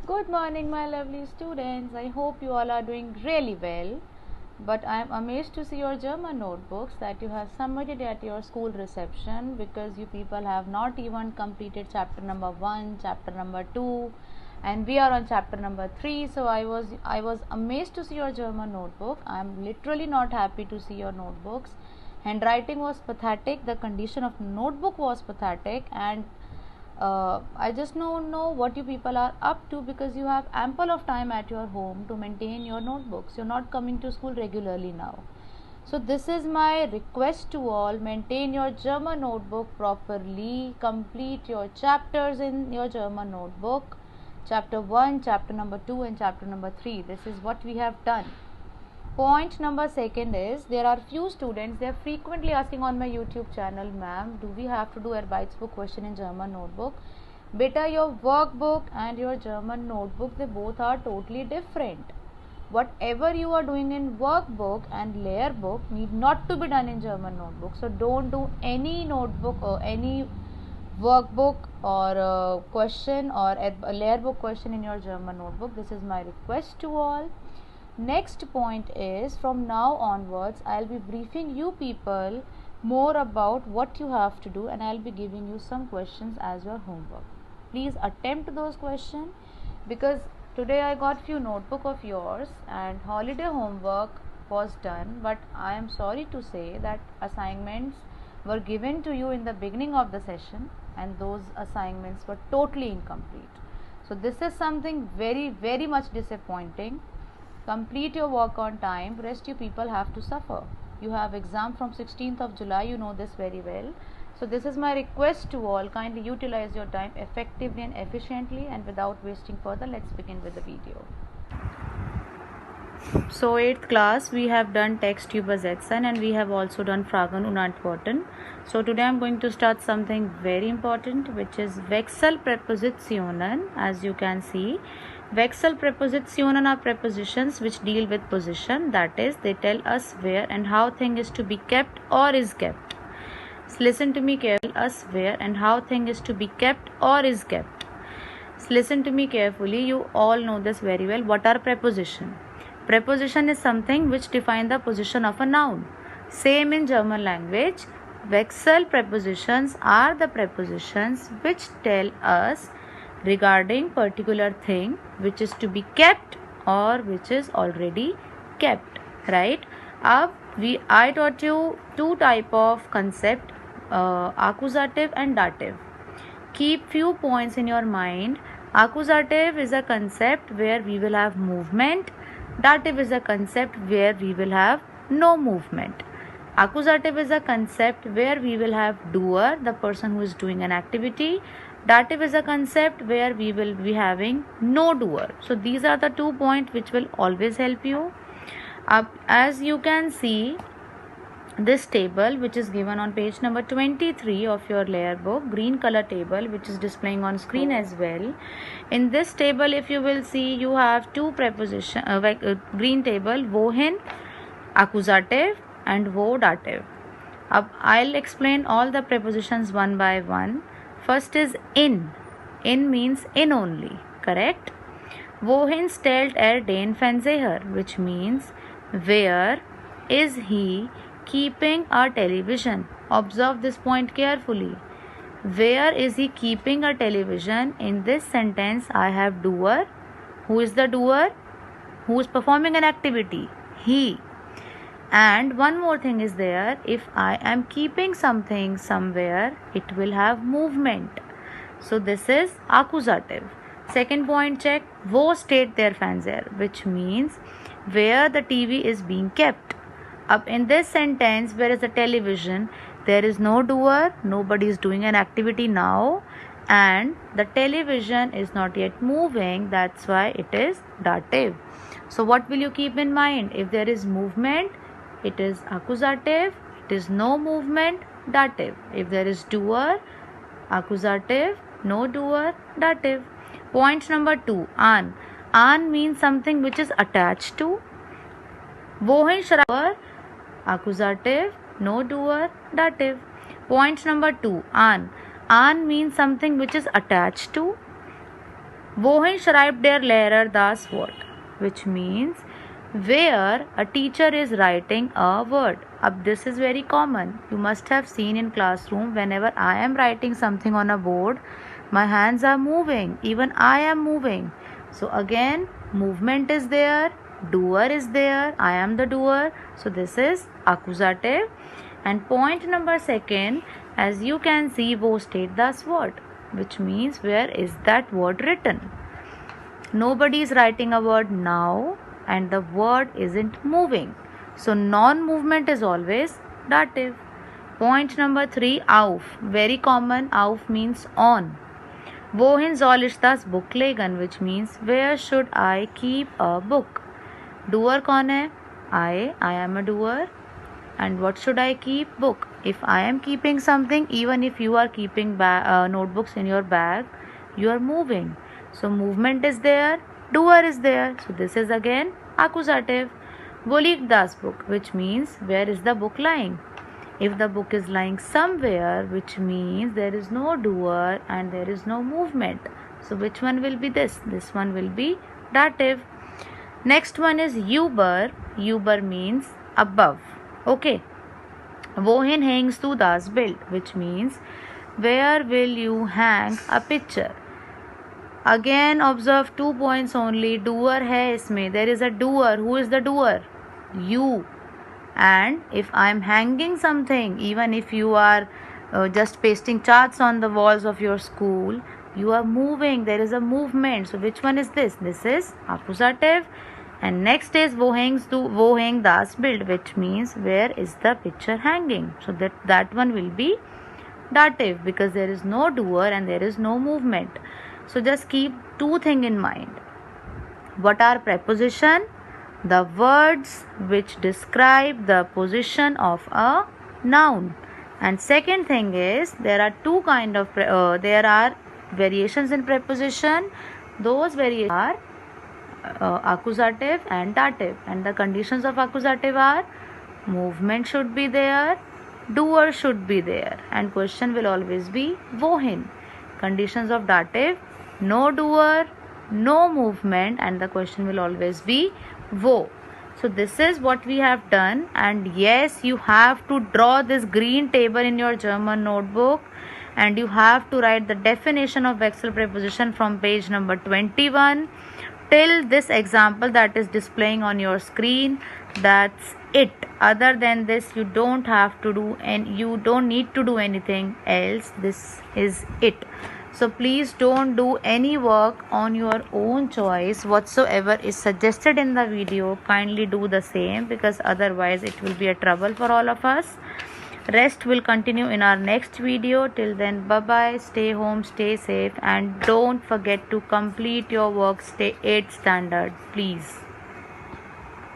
Good morning, my lovely students. I hope you all are doing really well. But I am amazed to see your German notebooks that you have submitted at your school reception, because you people have not even completed chapter number 1, chapter number 2, and we are on chapter number 3. So I was amazed to see your German notebook. I am literally not happy to see your notebooks. Handwriting was pathetic, the condition of notebook was pathetic, and I just don't know what you people are up to, because you have ample of time at your home to maintain your notebooks. You're not coming to school regularly now. So this is my request to all: maintain your German notebook properly, complete your chapters in your German notebook, chapter 1, chapter number 2, and chapter number 3. This is what we have done. Point number second is, there are few students, they are frequently asking on my YouTube channel, ma'am, do we have to do Arbeitsbuch question in German notebook? Beta, your workbook and your German notebook, they both are totally different. Whatever you are doing in workbook and Lehrbuch need not to be done in German notebook. So don't do any notebook or any workbook or question or a Lehrbuch question in your German notebook. This is my request to all. Next point is, from now onwards I'll be briefing you people more about what you have to do, and I'll be giving you some questions as your homework. Please attempt those questions, because today I got few notebook of yours and holiday homework was done, but I am sorry to say that assignments were given to you in the beginning of the session and those assignments were totally incomplete. So this is something very much disappointing. Complete your work on time, rest you people have to suffer. You have exam from 16th of July, you know this very well. So this is my request to all: kindly utilize your time effectively and efficiently, and without wasting further, let's begin with the video. So 8th class, we have done text übersetzen and we have also done Fragen und Antworten. So today I'm going to start something very important, which is Wechselpräpositionen. As you can see, Wechselpräpositionen are prepositions which deal with position, that is, they tell us where and how thing is to be kept or is kept. So listen to me carefully. Us where and how thing is to be kept or is kept. So listen to me carefully. You all know this very well. What are preposition? Preposition is something which define the position of a noun. Same in German language. Wechsel prepositions are the prepositions which tell us regarding particular thing which is to be kept or which is already kept, right? I taught you two type of concept, accusative and dative. Keep few points in your mind. Accusative is a concept where we will have movement. Dative is a concept where we will have no movement. Accusative is a concept where we will have doer, the person who is doing an activity. Dative is a concept where we will be having no doer. So these are the 2 points which will always help you. As you can see, this table which is given on page number 23 of your Lehrbuch, green color table, which is displaying on screen as well. In this table, if you will see, you have two preposition, green table, wohin accusative and wo dative. I'll explain all the prepositions one by one. First is in. In means in only, correct? Wohin stellt den Fernseher, which means where is he keeping a television? Observe this point carefully. Where is he keeping a television? In this sentence, I have doer. Who is the doer? Who is performing an activity? He. And one more thing is there. If I am keeping something somewhere, it will have movement. So this is accusative. Second point, check. Wo steht der Fernseher, which means where the TV is being kept. Up in this sentence, where is the television? There is no doer, nobody is doing an activity now, and the television is not yet moving. That's why it is dative. So what will you keep in mind? If there is movement, it is accusative. It is no movement, dative. If there is doer, accusative. No doer, dative. Point number 2, an. An means something which is attached to. Wohin sharabar, accusative. No doer, dative. Point number 2, an. An means something which is attached to. Wohin schreibt der Lehrer das Wort? Which means where a teacher is writing a word. This is very common. You must have seen in classroom, whenever I am writing something on a board, my hands are moving. Even I am moving. So again, movement is there. Doer is there. I am the doer. So this is accusative. And point number second, as you can see, wo state das word, which means where is that word written? Nobody is writing a word now and the word isn't moving. So non-movement is always dative. Point number 3, auf. Very common. Auf means on. Wohin soll ich das Buch legen? Which means where should I keep a book? Doer कौन है? I am a doer. And what should I keep? Book. If I am keeping something, even if you are keeping notebooks in your bag, you are moving. So movement is there, doer is there. So this is again accusative. Wo liegt das book? Which means where is the book lying? If the book is lying somewhere, which means there is no doer and there is no movement. So which one will be this? This one will be dative. Next one is über. Über means above. Okay. Wohin hängst du das Bild? Which means where will you hang a picture? Again observe 2 points only. Doer hai isme. There is a doer. Who is the doer? You. And if I am hanging something, even if you are just pasting charts on the walls of your school, you are moving. There is a movement. So which one is this? This is accusative. And next is wo hang das Bild, which means where is the picture hanging? So that one will be dative because there is no doer and there is no movement. So just keep 2 things in mind. What are preposition? The words which describe the position of a noun. And second thing is there are 2 kind of there are variations in preposition. Those variations are accusative and dative, and the conditions of accusative are movement should be there, doer should be there, and question will always be wohin. Conditions of dative, no doer, no movement, and the question will always be wo. So this is what we have done, and yes, you have to draw this green table in your German notebook, and you have to write the definition of vexel preposition from page number 21 till this example that is displaying on your screen. That's it. Other than this, you don't have to do and you don't need to do anything else. This is it. So please don't do any work on your own choice. Whatsoever is suggested in the video, kindly do the same, because otherwise it will be a trouble for all of us. Rest will continue in our next video. Till then, bye bye, stay home, stay safe, and don't forget to complete your work. Stay 8th standard, please.